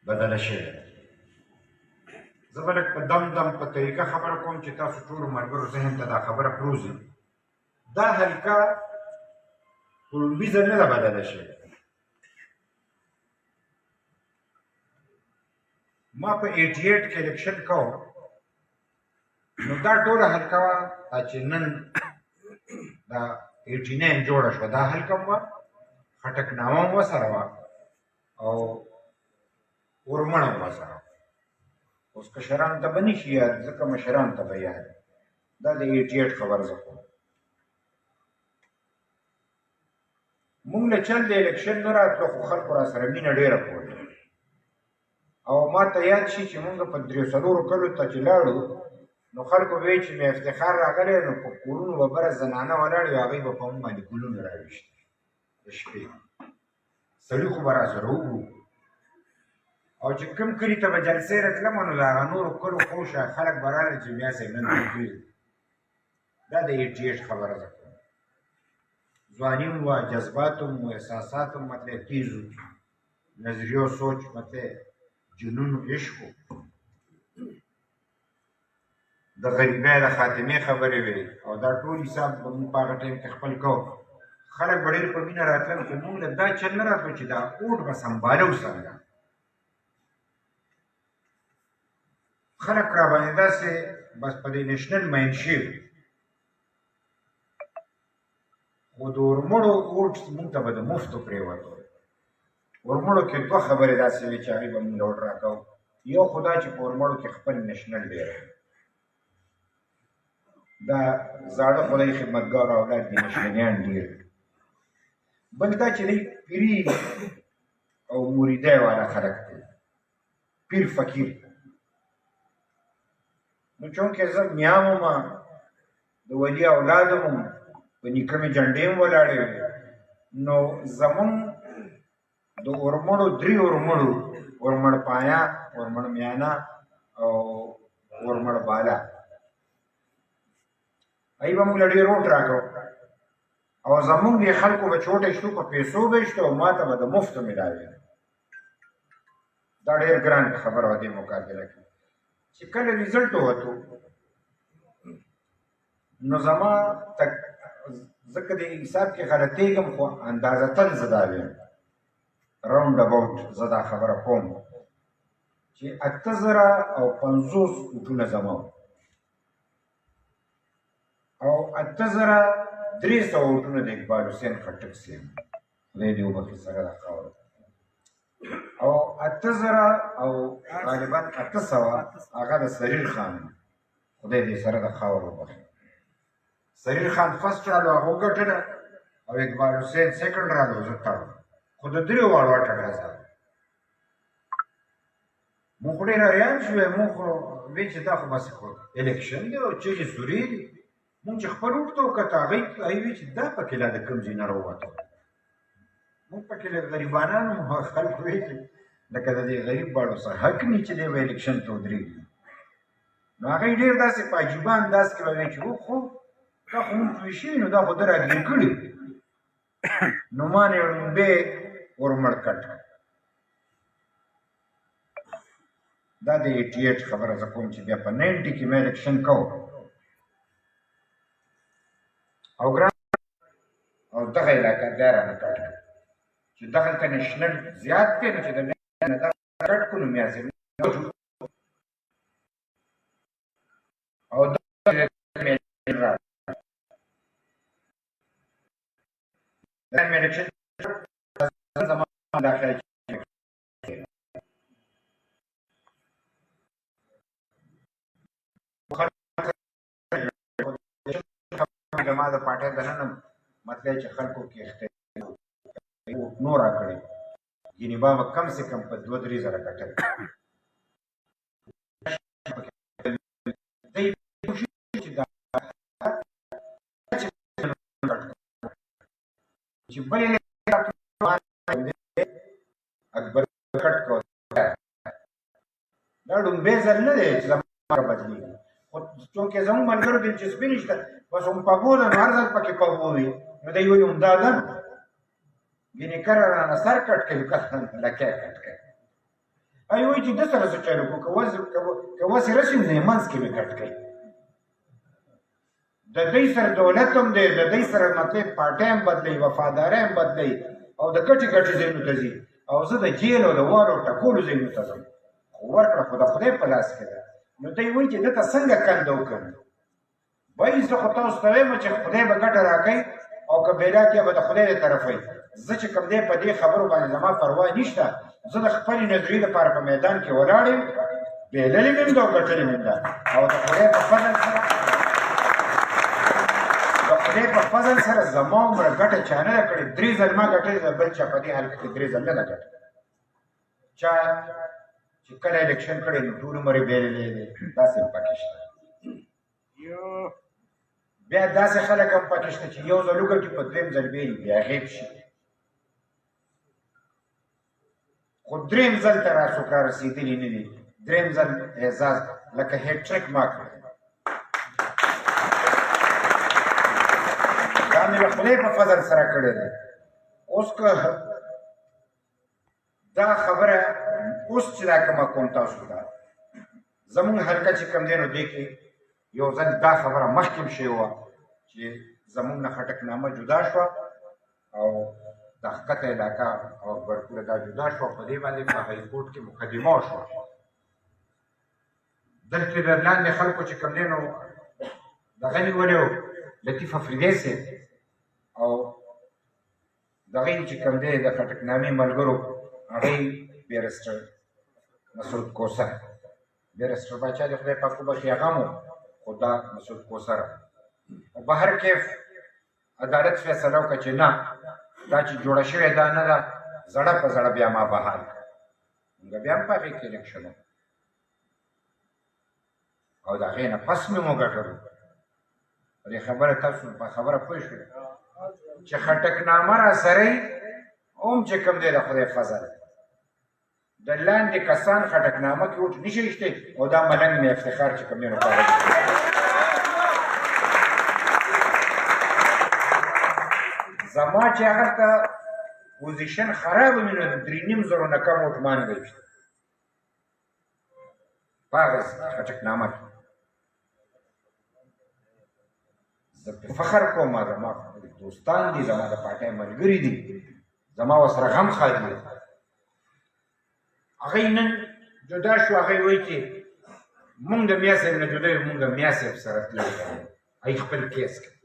بدله شوې ده. زه به لږ په دم په طریقه خبره کوم چې تاسو ټولو ملګرو ذهن ته دا خبره پروزي. دا حلقه په لومړي ځل نه ده بدله شوې. ما په 88 کې الیکشن کوم، نو دا ټوله حلقه وه چې نن دا 89 جوړه شوه، دا حلقه وه، خټکنامه هم ورسره وه او ورمڼه هم ورسره وه. اوس کشرانو ته به نه شي یاد، ځکه مشرانو ته به یاد. دا د 88 خبره زه کوم. مونږ له چل د الیکشن نه راتلو، خو خلکو را سره مینه ډېره کوله. او ما ته یاد شي چې مونږ په 3-4 کلو ته چې لاړو، نو خلکو به وایي چې مې افتخار راغلی، نو په کورونو به بره زنانه ولاړې وي، هغوی به په مونږ باندې ګلونه راویشتل د شپې. سړي خو به را سره وګورو. او چې کوم کلي ته به جلسې راتلم، نو د هغه نورو کلو خوشه خلک به راغلل چې بیا صاحب نن پرېږدي. دا د 88 خبره ده. ځواني هم وه، جذبات هم وه، احساسات هم مطلب تیز وو، نظریو سوچ مطلب جنون و عشق و د غریبۍ د خاتمې خبرې وې. او دا ټول حساب به مونږ په هغه ټایم کې خپل کوو. خلک به ډېر په مینه راتلل، خو مونږ له دا چل نه راتلو چې دا اوټ به سنبالو څنګه. خلک را باندې داسې بس په دې نیشنل ماین شوي. خو د ورمړو اوټ مونږ ته به د مفتو پرېوتو. ورمړو کې 2 خبرې داسې وې چې هغې به مونږ له اوټ راکوو. یو خو دا چې په ورمړو کې خپل نیشنل ډېر دا زاړه خدای خدمتګار اولاد دي، نشنلیان ډېر. بل دا چې دی پیري او مریدۍ والا خلک دی، پیر فقیر. نو چونکې زه میام وم، د ولي اولاد وم، په نیکه مې جنډې هم ولاړې وې، نو زمونږ د ورمړو 3 ورمړو، ورمړ پایا، ورمړ میانا او ورمړ بالا، ای به مونږ له ډېر ووټ راکړو. او زمونږ دې خلکو به چوټې شتو، په پیسو به شته، او ما ته به د مفتو ملاوي. دا ډېر ګران خبره وه دې مقابله کې. چې کله ریزلټ ووتو، نو زما ځکه د حساب کې غلطېږم، خو اندازتن زه دا ویم، راوند اباوټ زه دا خبره کوم چې 8050 ووټونه زما وو، او 8300 ووټونه د اقبال حسین خټک صاحب، خدای دې وبخښي سره دا خاوره، او 8000 او غالبا 800 هغه د سریر خان، خدای دې سره د خاوره وبخښي. سریر خان فرست رالو، هغه وګټله، او اقبال حسین سیکنډ رالو، زه تړم. خو د 3 واړو اټکه راځه. مونږ خو ډېر حیران شوې. مونږ خو وایي چې دا خو بس خو الیکشن دی او چغې سورې دي. مونږ چې خپل اوټ ته وکته، هغوی وایي چې دا پکې لا د کوم ځای نه راووته. مونږ پکې له غریبانانو خلکو وایي چې لکه د دې غریب باړو سره حق نه چې دی به الیکشن ته ودرېږي. نو هغوی ډېر داسې په عجیبه انداز کې به وایي چې خو دا خو مونږ پوه شوي، نو دا خو ده راګیر کړي. نو ما نه یې ړومبی ورمړ کټ. دا د 88 خبره زه کوم چې بیا په 90 کې مې الیکشن کوم. او ګران او دغه علاقه بیا رانه کټ کړه چې دغلته نیشنل زیات دی، نو چې د نه دغه کټ کړو، نو میازم او دغه الیکشن زما داخله ما د پاټۍ دننه مطلب چې خلکو کې نو راکړی، یعنې با به کم سے کم په 2-3 زره کټل. چې بل اکبر کټ کو دا ډومبې ځل نه دی چې زما بدلېږي. خو چونکې زموږ ملګرو دلچسپي نشته، بس هم پبو ده، نو هر ځل پکې پبو وي، نو دی وایي همدا ده، یعنې کله رانه سر کټ کوي، کله لکۍ کټ کوي. هغه وایي چې ده سره څه چل وکړو که وسې رسي نو منځ کې مې کټ کوي د دوی سره دولت هم دی د دوی سره مطلب پارټۍ هم بدلوي وفادارۍ هم بدلوي او د ګټې ګټې ځایونو ته ځي او زه د جیل او د والو ټکولو ځایونو ته ځم خو ورکړه خو د خدای په لاس کې ده نو دوی وایي چې دته څنګه کنده وکړم وایي زه خو تاسو ته وایم چې خدای به ګټه راکوي او که بیلاک یا به د خدای د طرفه وي زه چې کوم دی په دې خبرو باندې زما پروا نشته زه د خپلې نظریې لپاره په میدان کې ولاړ یم بیللې مې هم ده او ګټلې مې هم ده او د خدای په فضل سره د خدای په فضل سره زما عمره ګټه چا نه ده کړې 3 ځل ما ګټلې ده بل چا په دې حال کې 3 ځل نه ده ګټلې چا چې کله الیکشن کړی نو ټول عمر یې بیللی دی داسې هم پکې شته بیا داسې خلک هم پکې شته چې یو ځل وګټي په دویم ځل بیلي بیا غیب شي خو دریم ځل ته راڅوک را رسېدلي نه دي دریم ځل اعزاز لکه هیټریک ما کړی دا مې د خدای په فضل سره کړی دی اوس که دا خبره اوس چې دا کومه کوم تاسو ته زمونږ حلقه چې کوم دی نو دې کې یو ځل دا خبره مخکې هم شوې وه چې زمونږ نه خټکنامه جدا شوه او د ښکته علاقه او برکوله دا جدا شوه په دې باندې په های کورټ کې مقدمه وشوه دلته د لاندې خلکو چې کوم دی نو دغه نیولی و لطیف افریدی صاحب او دغه چې کوم دی د خټکنامې ملګرو هغه بیرسټر مسعود کوثر بیرسټر باچا د خدای پاک وبخښي هغه مو خو دا مسعود کوثر او به هر کیف عدالت فیصله وکړه چې نه دا چې جوړه شوې دا نه ده زړه په زړه بیا ما بحال کړه موږ بیا هم په هغې کې الیکشن او د هغې نه پس مې مو ګټلو په دې خبره تاسو په خبره پوه شوئ چې خټکنامه را سره یې هم چې کوم دی د خدای فضل د لاندې کسان خټکنامه کې وټ نشي ایښتی او دا ملنګ مې افتخار چې کوم دی نو کار زما چې هغه ته پوزیشن خراب وي نو 3,500 نه کم وټ مان ویشت په هغه خټکنامه کې زه په فخر کوم زما دوستان دي زما د پارټۍ ملګري دي زما ورسره غم خالي دی هغوی نن جدا شو هغوی وایي چې مونږ د میا صاحب نه جدا یو مونږ د میا صاحب سره تللی هغوی خپل کیس کوي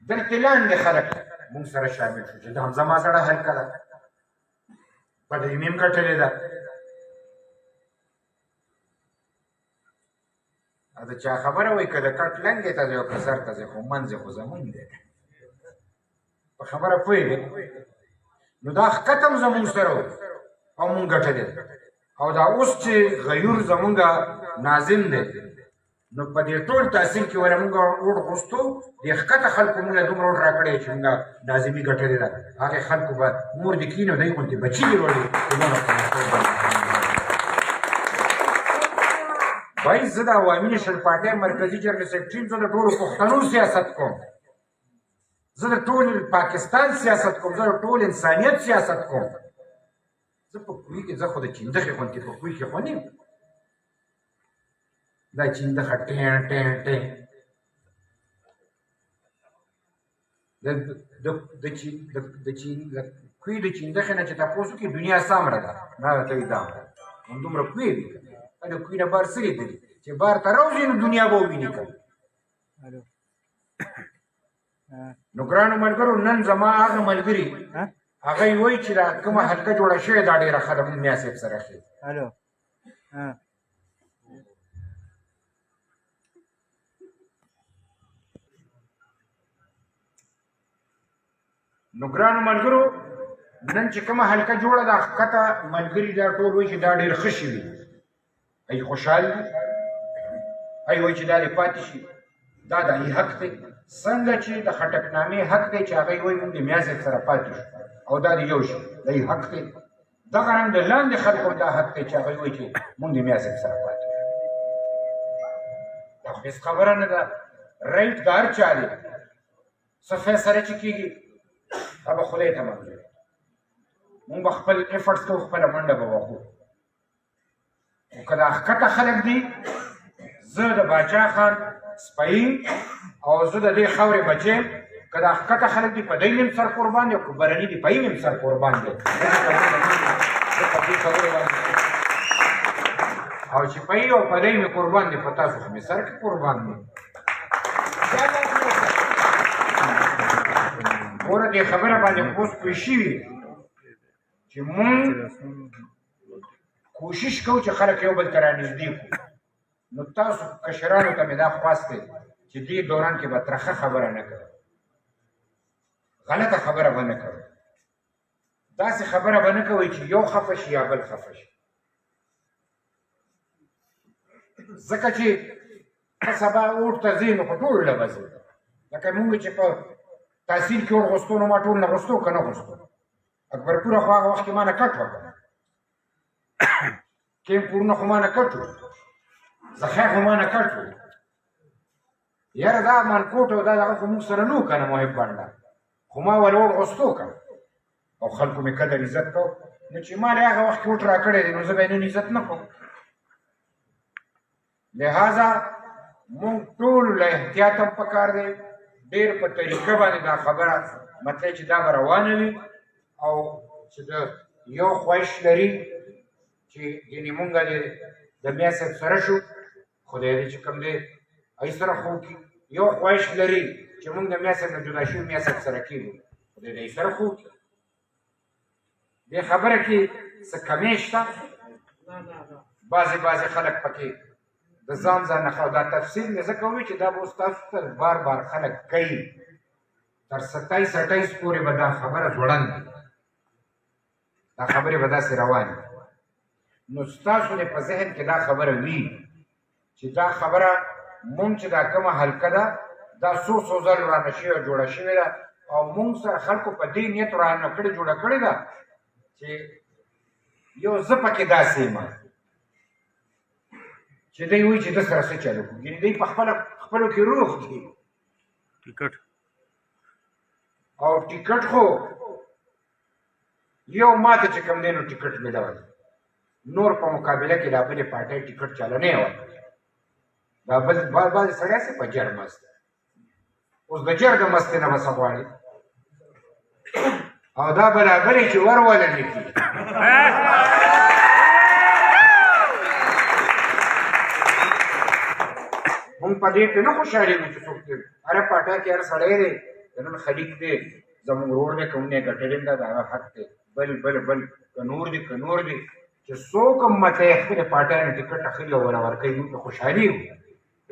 دلته لاندې خلک مونږ سره شامل شو چې دا هم زما سره حلقه ده په دې مې هم ګټلې ده دا چا خبره وایي که د کټ لنګې ته ځې او که سر ته ځې خو منځ یې خو زمونږ دی په خبره پوهېږې نو دا ښکته هم زمونږ سره و او مونږ ګټلې ده او دا اوس چې غیور زمونږ ناظم دی نو په دې ټول تحصیل کې ولې مونږ وډ غوښتو دې ښکته خلکو مونږ له دومره وډ راکړی چې مونږ ناظمي ګټلې ده هغې خلکو به مور دې کښېني او دوی غوندې بچي دې وړي بھائی زه د عوامي نیشنل پارټۍ مرکزي جرنل سیکرټري یم زه د ټولو پښتنو سیاست کوم زه د ټول پاکستان سیاست کوم زه د ټول انسانیت سیاست کوم زه په کوی کې زه خو د چیندخې غوندې په کوی کې خو نه یم دا چیندخه ټین ټین ټین د کوی د چیندخې نه چې تپوس وکړي دنیا سامره ده ما ورته وایي دا همدومره کوی دي د کوی نه بار څه لیدلي چې بار ته راوځي نو دنیا به وویني که نو ګرانو ملګرو نن زما هغه ملګري هغوی وایي چې دا کومه حلقه جوړه شوې دا ډېره ښه ده مونږ میا صاحب سره ښې نو ګرانو ملګرو نن چې کومه حلقه جوړه ده ښکته ملګري دا ټول وایي چې دا ډېر ښه شوي ای خوشحال دي ای وایي چې دا دې پاتې شي دا د ای حق دی څنګه چې د خټکنامې حق دی چې هغوی وایي مونږ د میا صاحب سره پاتې شو او دا د یو شي د ای حق دی دغه رنګ د لاندې خلکو دا حق دی چې هغوی وایي چې مونږ د میا صاحب سره پاتې شو دا خو هېڅ خبره نه ده رایټ د هر چا دی څه فیصله چې کېږي هغه به خدای ته منظور مونږ به خپل ایفرټس کوو خپله منډه به وهو خو که دا ښکته خلک دي زه د باچا خان سپی او زه د دې خاورې بچی یم که دا ښکته خلک دي په دی مې سر قربان دی او که برني دي په یې مې سر قربان دی او چې په یې او په دی مې قربان دی په تاسو خو مې سر کې قربان دی ګوره دې خبره باندې اوس پوه شوي چې مونږ کوشش کوو چې خلک یو بل ته رانږدې کړو نو تاسو کشرانو ته مې دا خواست دی چې دې دوران کې به ترخه خبره نه کوئ غلطه خبره به نه کوئ داسې خبره به نه کوئ چې یو خفه شي یا بل خفه شي ځکه چې ته سبا اوټ ته ځې نو خو ټول له به ځې لکه مونږ چې په تحصیل کې اور غوښتو نو ما ټول نه غوښتو که نه غوښتو اکبرپوره خو هغه وخت کې ما نه کټ وکړه کیمپورونه خو ما نه کټ و زخی خو ما نه کټ و یاره دا مانکوټ او دا دغه خو موږ سره نه و که نه محب بنډه خو ما ولې اور غوښتو که او خلکو مې قدر عزت کو نو چې ما له هغه وخت کې اوټ راکړی دی نو زه به یې نن عزت نه کوم لہذا مونږ ټول له احتیاط هم پکار دی ډېر په طریقه باندې دا خبره مطلب چې دا به روانه وي او چې د یو خواهش لري چې یعنې مونږ د میا صاحب سره شو خدای دې چې کوم دی ای سره خو کړي یو خواهش لري چې مونږ د میا صاحب نه جدا شوي میا صاحب سره کېږو خدای دې ای سره خو کړي دې خبره کې څه کمې شته بعضې خلک پکې د ځان نه دا تفصیل مې ځکه ووایي چې دا به اوس تاسو ته بار بار خلک کوي تر 27 پورې به دا خبره ځوړند دا خبرې به داسې روانې نو ستاسو په ذهن کې دا خبره وي چې دا خبره مونږ چې دا کومه حلقه ده دا څو ځل ورانه شوې او جوړه شوې ده او مونږ سره خلکو په دې نیت ورانه کړې جوړه کړې ده چې یو زه پکې داسې یم چې دی وایي چې ده سره څه چلو کړو یعنې دی په خپلو کې روغ دي ټیکټ او ټیکټ خو یو ماته چې کوم دی نو ټیکټ میلاوی نور په مقابله کې دا بلې پارټۍ ټیکټ چاله نه یې ورکړی دا بعضې سړی هسې په جر مست دی اوس د جر د مستۍ نه به څه غواړي او دا برابرې چې ورولې نه کړي مونږ په دې کې نه خوشحالېږو چې څوک دی هره پارټۍ کې هر سړی دی د نن خلیق دی زموږ ورور دی که موږ یې ګټلی هم دا د هغه حق دی بل که نور دی چې څوک هم مطلب خپلې پارټۍ نه ټیکټ اخلي او ورکوي موږ ته خوشحالېږو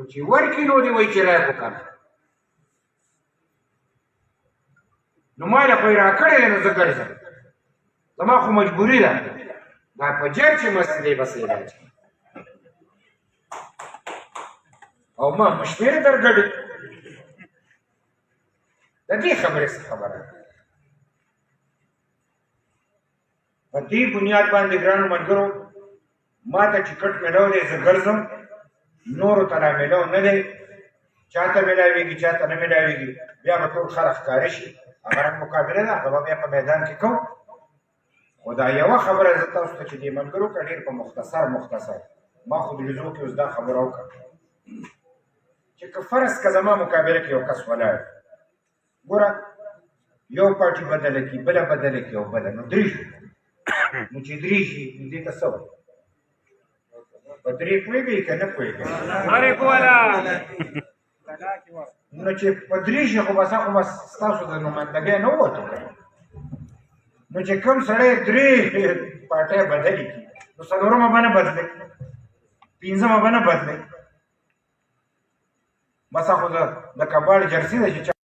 خو چې ورکړي نو دې وایي چې رایه وکړه نو ما له خو یې راکړی دی نو زه ګرځم زما خو مجبوري ده دا په جر چې مست دی بس علاج او ما مشمېرې درګډې د دې خبرې څه خبره ده په دې بنیاد باندې ګرانو ملګرو ما ته ټیکټ میلاو دی زه ګرځم نورو ته را میلاو نه دی چا ته میلاویږي چا ته نه میلاویږي بیا به ټول خلک ښکاره شي هغه رنګ مقابله ده هغه به بیا په میدان کې کوم خو دا یوه خبره زه تاسو ته چې دې ملګرو که ډېر په مختصر ما خو د لیدو کې اوس دا خبره وکړه چې که فرض که زما مقابله کې یو کس ولاړ ګوره یو پارټي بدله کړي بله بدله کړي او بله نو درې شو نو چې درې شي نو دې ته څه وایي په درې پوهېږئ که نه پوهېږئ نو چې په درې شي خو بس خو ستاسو د نمایندګۍ نه ووتو نو چې کوم سړی درې پارټۍ بدلې کړي نو څلورمه به نه بدلې پنځمه به نه بدلې بس خو د کباړ جرسي ده چې